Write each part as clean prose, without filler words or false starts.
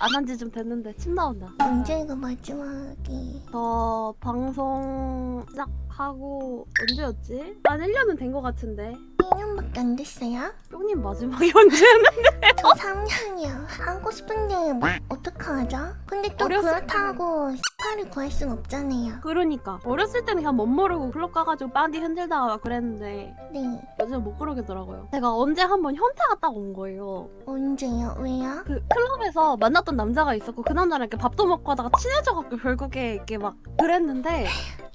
안 한 지 좀 됐는데 침 나온다. 언제가 마지막이? 저 방송 시작하고 언제였지? 한 1년은 된 것 같은데. 1년밖에 안 됐어요? 뿅님 마지막이 언제였는데? 저 3년이요. 하고 싶은데 뭐 어떡하죠? 근데 또 어렸을 그렇다고 스파를 구할 순 없잖아요. 그러니까 어렸을 때는 그냥 멋 모르고 클럽 가가지고 빤디 흔들다가 그랬는데 네. 요즘 못 그러겠더라고요. 제가 언제 한번 현타 갔다가 온 거예요. 언제요? 왜요? 그 클럽에서 만났던 남자가 있었고 그 남자랑 이렇게 밥도 먹고 하다가 친해져갖고 결국에 이렇게 막 그랬는데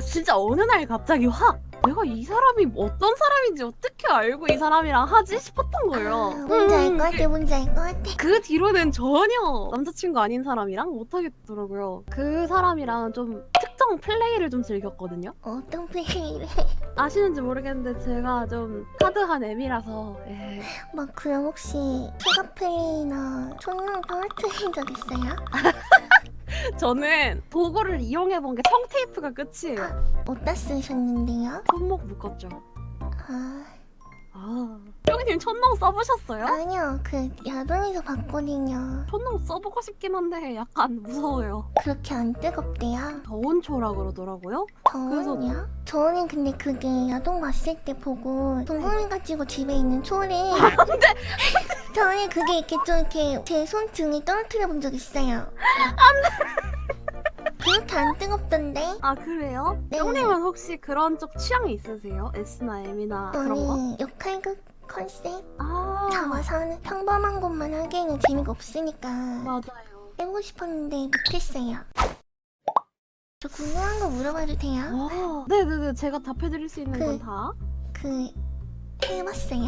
진짜 어느 날 갑자기 확 내가 이 사람이 어떤 사람인지 어떻게 알고 이 사람이랑 하지 싶었던 거예요. 아, 뭔지 알 것 같아. 뭔지 알 것 같아. 그 뒤로는 전혀 남자친구 아닌 사람이랑 못하겠더라고요. 그 사람이랑 좀 특정 플레이를 좀 즐겼거든요. 어떤 플레이를 아시는지 모르겠는데 제가 좀 하드한 애미라서 막 그럼 혹시 추가 플레이나 총명 떨어뜨린 적 있어요? 저는 도구를 이용해본 게 청테이프가 끝이에요. 어디다 쓰셨는데요? 손목 묶었죠. 아... 형님 천농 써보셨어요? 아니요. 그 야동에서 봤거든요. 천농 써보고 싶긴 한데 약간 무서워요. 그렇게 안 뜨겁대요. 더운초라 그러더라고요. 저는요? 저는 근데 그게 야동 봤을 때 보고 동공이 가지고 집에 있는 초를 저는 그게 이렇게 좀 이렇게 제 손등에 떨어뜨려 본 적 있어요. 그렇게 안 뜨겁던데? 아 그래요? 네. 형님은 혹시 그런 쪽 취향이 있으세요? S나 M이나 그런 거? 저는 역할극 컨셉 아 잡아서 하는 평범한 것만 하기에는 재미가 없으니까 맞아요. 해보고 싶었는데 못했어요. 저 궁금한 거 물어봐도 돼요? 와, 네네네 제가 답해드릴 수 있는 그- 건 다. 그 해봤어요?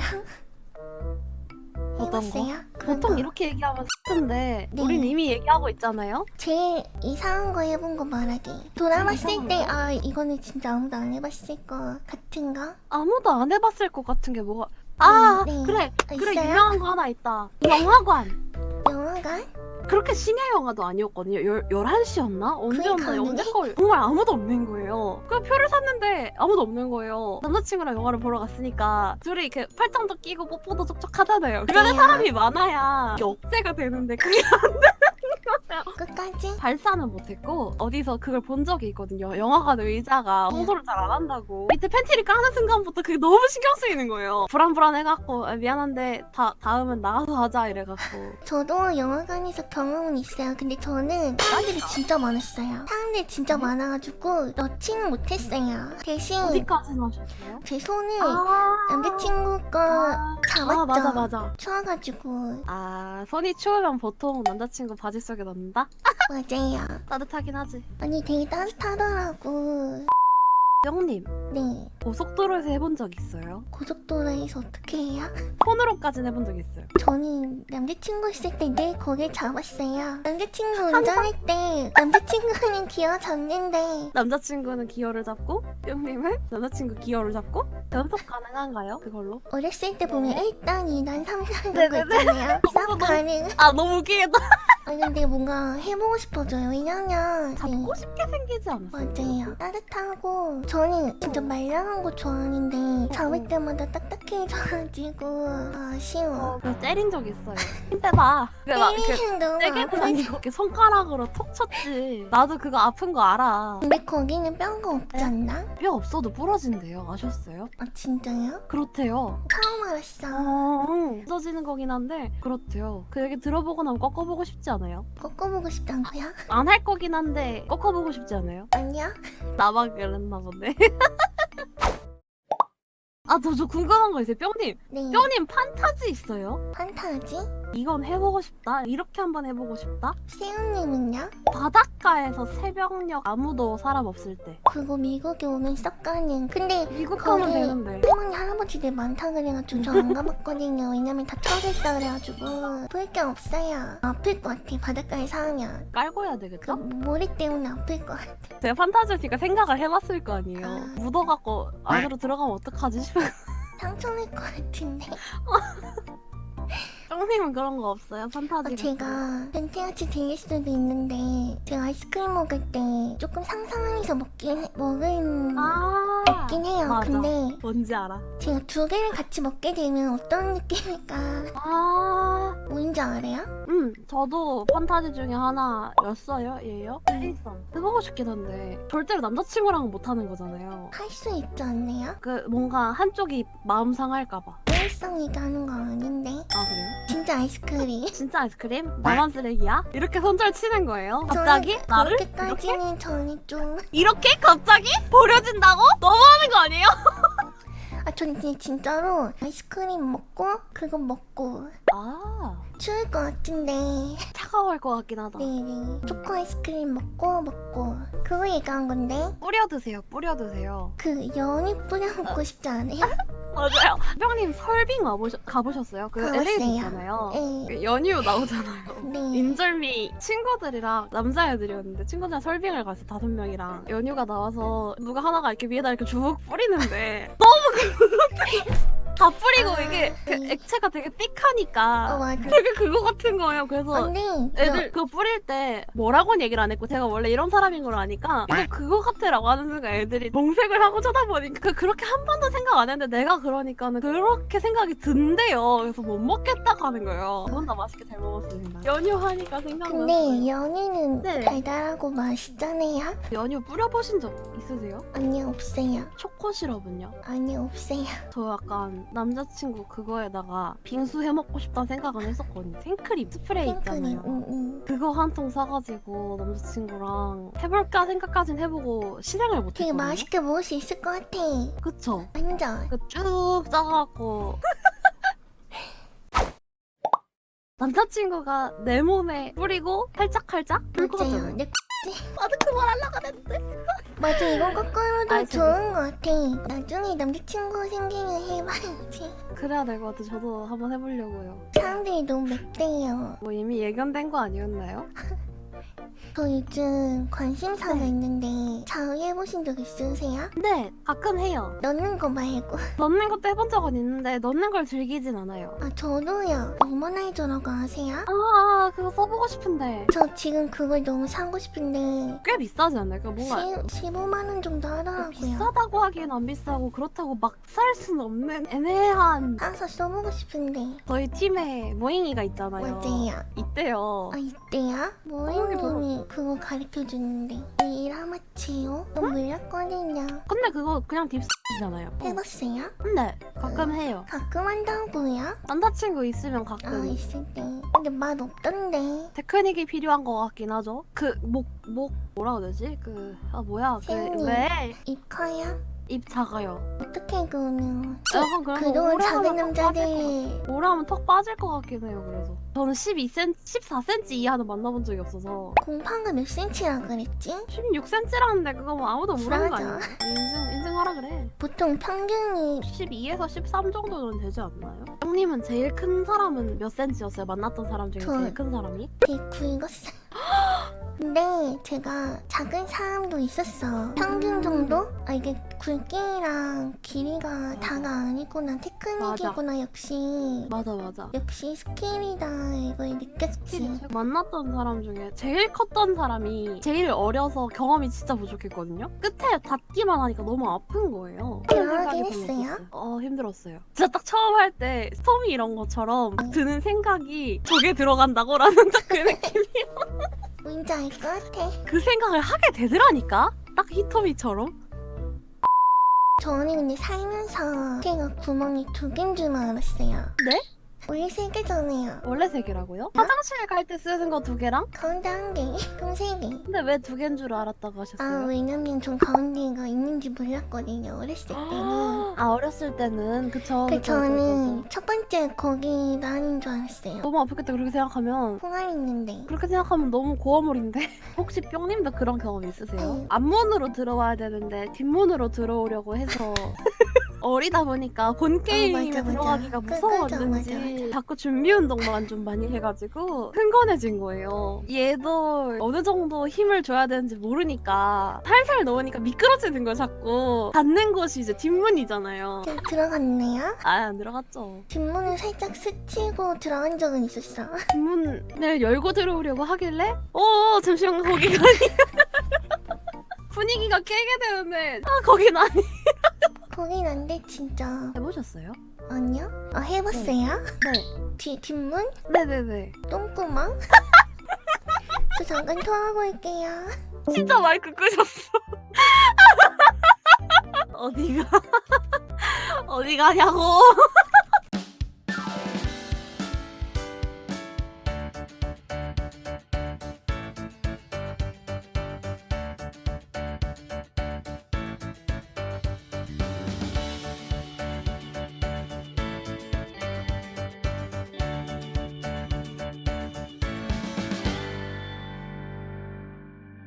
어떤 거? 해봤어요? 그런 보통 거. 이렇게 얘기하면 X인데 네. 우린 이미 얘기하고 있잖아요. 제일 이상한 거 해본 거 말하기. 돌아봤을 이상한 때 거? 아 이거는 진짜 아무도 안 해봤을 거 같은 거? 아무도 안 해봤을 것 같은 게 뭐가? 아 네. 그래 아, 그래 있어요? 유명한 거 하나 있다. 영화관. 영화관? 그렇게 심야 영화도 아니었거든요. 11시였나? 언제였나? 가능해? 언제걸 정말 아무도 없는 거예요. 그 표를 샀는데 아무도 없는 거예요. 남자친구랑 영화를 보러 갔으니까 둘이 이렇게 팔짱도 끼고 뽀뽀도 촉촉 하잖아요. 주변에 네. 사람이 많아야 이게 억제가 되는데 그게 안 되는 거예요. 끝까지? 발사는 못했고 어디서 그걸 본 적이 있거든요. 영화관 의자가 청소를 잘 안 한다고 밑에 팬티를 까는 순간부터 그게 너무 신경 쓰이는 거예요. 불안불안해갖고 아, 미안한데 다음은 나가서 하자 이래갖고 저도 영화관에서 경험은 있어요. 근데 저는 사람들이 진짜 많았어요. 사람들이 진짜 네? 많아가지고 넣지는 못했어요. 대신 어디까지 하셨어요? 제 손을 아 남자친구 거 잡았죠. 맞아. 추워가지고 아 손이 추우면 보통 남자친구 바지 속에 넣는다? 맞아요. 따뜻하긴 하지. 아니 되게 따뜻하더라고. 형님 네. 고속도로에서 해본 적 있어요? 고속도로에서 어떻게 해요? 폰으로까지는 해본 적 있어요. 저는 남자친구 있을 때 늘 거길 잡았어요. 남자친구 운전할 때 남자친구는 기어 잡는데 남자친구는 기어를 잡고 형님은 남자친구 기어를 잡고 연속 가능한가요? 그걸로? 어렸을 때 보면 1단, 2단, 3단 네네네. 그거 있잖아요. 싹 가능. 아 너무 웃기겠다. 아니 근데 뭔가 해보고 싶어져요. 왜냐면 잡고 싶게 생기지 않았어요? 맞아요. 따뜻하고 저는 진짜 말랑한 거 좋아하는데 잡을 때마다 딱딱해져가지고 아쉬워. 저 때린 적 있어요. 힘 빼봐. 그게 막 이렇게 때리는 너무 세게는 아프지. 아니고 이렇게 손가락으로 톡 쳤지. 나도 그거 아픈 거 알아. 근데 거기는 뼈가 없지 않나? 뼈 없어도 부러진대요. 아셨어요? 아 진짜요? 그렇대요. 처음 알았어. 부서지는 거긴 한데 그렇대요. 그 얘기 들어보고 나면 꺾어보고 싶지 않아요? 꺾어보고 싶다고요? 안 할 거긴 한데 꺾어보고 싶지 않아요? 아니야? 나만 그랬나 보네. 아, 저 궁금한 거 있어요. 뿅님. 네. 뿅님 판타지 있어요? 판타지? 이건 해보고 싶다. 이렇게 한번 해보고 싶다. 세훈님은요? 바닷가에서 새벽녘 아무도 사람 없을 때. 그거 미국에 오면 썩 가는. 근데 미국 거기 가면 되는데. 할머니 할아버지들 많다 그래가지고 저 안 가봤거든요. 왜냐면 다 쳐져 있다 그래가지고 볼 게 없어요. 아플 것 같아 바닷가에 사면. 깔고 해야 그 되겠죠? 모래 때문에 아플 것 같아. 제가 판타지니까 생각을 해봤을 거 아니에요. 아. 묻어갖고 안으로 들어가면 어떡하지 싶어요. 상처낼 것 같은데. 뿅님은 그런 거 없어요? 판타지 같은 거? 제가 변태같이 들릴 수도 있는데 제가 아이스크림 먹을 때 조금 상상하면서 먹은 아 없긴 해요. 맞아. 근데 뭔지 알아. 제가 두 개를 같이 먹게 되면 어떤 느낌일까? 아, 뭔지 알아요? 저도 판타지 중에 하나였어요, 얘요. 일성. 해보고 싶긴 한데 절대로 남자친구랑은 못 하는 거잖아요. 할 수 있지 않나요? 그 뭔가 한쪽이 마음 상할까봐. 일성 얘기하는 거 아닌데. 아 그래요? 진짜 아이스크림. 진짜 아이스크림? 나만 쓰레기야? 이렇게 손절 치는 거예요? 갑자기? 저는 나를? 이렇게? 그렇게까지는 저는 좀. 이렇게? 갑자기? 버려진다고? 너무하는 거 아니에요? 아, 저는 진짜로 아이스크림 먹고 그거 먹고 아, 추울 것 같은데. 차가울 것 같긴 하다. 네네. 초코 아이스크림 먹고 그거 얘기한 건데. 뿌려 드세요, 뿌려 드세요. 그 연유 뿌려 먹고 싶지 않아요? 맞아요. 형님 설빙 가보셨어요? 그 가봤어요. LA 있잖아요. 네. 그 연유 나오잖아요. 네. 인절미 친구들이랑 남자애들이었는데 친구들이랑 설빙을 갔어 5명이랑 연유가 나와서 누가 하나가 이렇게 위에다 이렇게 쭉 뿌리는데 다 뿌리고 아, 이게 그 네. 액체가 되게 삑하니까 맞아. 되게 그거 같은 거예요. 그래서 언니. 애들 그거 뿌릴 때 뭐라고는 얘기를 안 했고 제가 원래 이런 사람인 걸 아니까 이거 그거 같아라고 하는 순간 애들이 동색을 하고 쳐다보니까 그렇게 한 번도 생각 안 했는데 내가 그러니까는 그렇게 생각이 든대요. 그래서 못 먹겠다고 하는 거예요. 저 혼자 맛있게 잘 먹었습니다. 연유 하니까 생각났어요. 근데 연유는 네. 달달하고 맛있잖아요? 연유 뿌려보신 적 있으세요? 아니요, 없어요. 초코 시럽은요? 아니요, 없어요. 저 약간 남자친구 그거에다가 빙수 해먹고 싶다는 생각은 했었거든요. 생크림 스프레이 생크림, 있잖아요. 그거 한 통 사가지고 남자친구랑 해볼까 생각까진 해보고 실행을 되게 못했거든요. 맛있게 먹을 수 있을 것 같아. 그쵸? 완전. 그 쭉 짜갖고 남자친구가 내 몸에 뿌리고 팔짝팔짝 뚫고 맞아요. 갔잖아요. 내 나도 그 말 하려고 그랬는데. 맞아, 이건 거꾸로도 아이, 좋은 것 같아. 나중에 남자친구 생기면 해봐야지. 그래야 될 것 같아. 저도 한번 해보려고요. 사람들이 너무 맵대요. 뭐 이미 예견된 거 아니었나요? 저 요즘 관심사가 네. 있는데 자위해보신 적 있으세요? 네, 가끔 해요. 넣는 거 말고. 넣는 것도 해본 적은 있는데 넣는 걸 즐기진 않아요. 아, 저도요. 오머나이저라고 아세요? 아, 그거 써보고 싶은데 저 지금 그걸 너무 사고 싶은데 꽤 비싸지 않나요? 그 뭔가 15만 원 정도 하더라고요. 비싸다고 하기엔 안 비싸고 그렇다고 막 살 수는 없는 애매한. 사서 써보고 싶은데. 저희 팀에 모잉이가 있잖아요. 맞아요. 있대요. 아, 이때야? 모임님이 그거 가르쳐주는데 일하마치요? 너무 몰랐거든요. 근데 그거 그냥 딥스잖아요. 해봤어요? 근데 가끔 해요. 가끔 한다고요? 남자친구 있으면 아, 가끔. 있을 때. 근데 맛 없던데. 테크닉이 필요한 것 같긴 하죠. 그 뭐라고 해야 되지? 뭐야? 새우님. 왜? 입 커요? 입 작아요. 어떻게 그러면 약간 그런 거 그동안 오래 작은 하면 턱 빠질 것 남자들 같아. 오래 하면 턱 빠질 것 같긴 해요. 그래서 저는 14cm 이하는 만나본 적이 없어서 공파가 몇 센치라 그랬지? 16cm라는데 그거 뭐 아무도 모르는 거 맞아. 아니야? 인증하라 그래. 보통 평균이 12에서 13 정도는 되지 않나요? 형님은 제일 큰 사람은 몇 cm였어요? 만났던 사람 중에 저- 제일 큰 사람이? 되게 굵었어요. 근데 제가 작은 사람도 있었어. 평균 정도? 아, 이게 굵기랑 길이가 다가 아니구나. 테크닉이구나. 역시 맞아. 역시 스킬이다. 이걸 느꼈지. 만났던 사람 중에 제일 컸던 사람이 제일 어려서 경험이 진짜 부족했거든요. 끝에 닿기만 하니까 너무 아픈 거예요. 대단하긴 생각이 별로 했어요? 없었어요. 힘들었어요. 진짜 딱 처음 할 때 스톰이 이런 것처럼 드는 생각이 저게 들어간다고라는 딱 그 느낌이. 뭔지 알 것 같아. 그 생각을 하게 되더라니까. 딱 히토미처럼. 저는 근데 살면서 걔가 구멍이 2개인 줄만 알았어요. 네? 원래 3개잖아요. 원래 3개라고요? 화장실 갈 때 쓰는 거 2개랑? 가운데 1개, 총 3개. 근데 왜 2개인 줄 알았다고 아, 하셨어요? 왜냐면 전 가운데가 있는지 몰랐거든요. 어렸을 때는. 아, 어렸을 때는 그쵸. 그 그쵸. 저는 첫 번째 거기가 아닌 줄 알았어요. 너무 아프겠다 그렇게 생각하면. 통알 있는데. 그렇게 생각하면 너무 고어물인데. 혹시 뿅님도 그런 경험 있으세요? 네. 앞문으로 들어와야 되는데 뒷문으로 들어오려고 해서 어리다 보니까 본 게임에 맞아. 들어가기가 맞아, 무서웠는지 맞아. 자꾸 준비 운동만 좀 많이 해가지고 흥건해진 거예요. 얘도 어느 정도 힘을 줘야 되는지 모르니까 살살 넣으니까 미끄러지는 거 자꾸. 닿는 곳이 이제 뒷문이잖아요. 제가 들어갔네요. 아예 안 들어갔죠. 뒷문을 살짝 스치고 들어간 적은 있었어. 뒷문을 열고 들어오려고 하길래 잠시만 거기가 아니야. 분위기가 깨게 되는데 거긴 아니. 거긴 안 돼 진짜. 해보셨어요? 아니요? 해봤어요? 네. 뒷문? 네네네. 똥구멍? 저 잠깐 토하고 올게요. 진짜 마이크 끄셨어. 어디가? 어디 가냐고.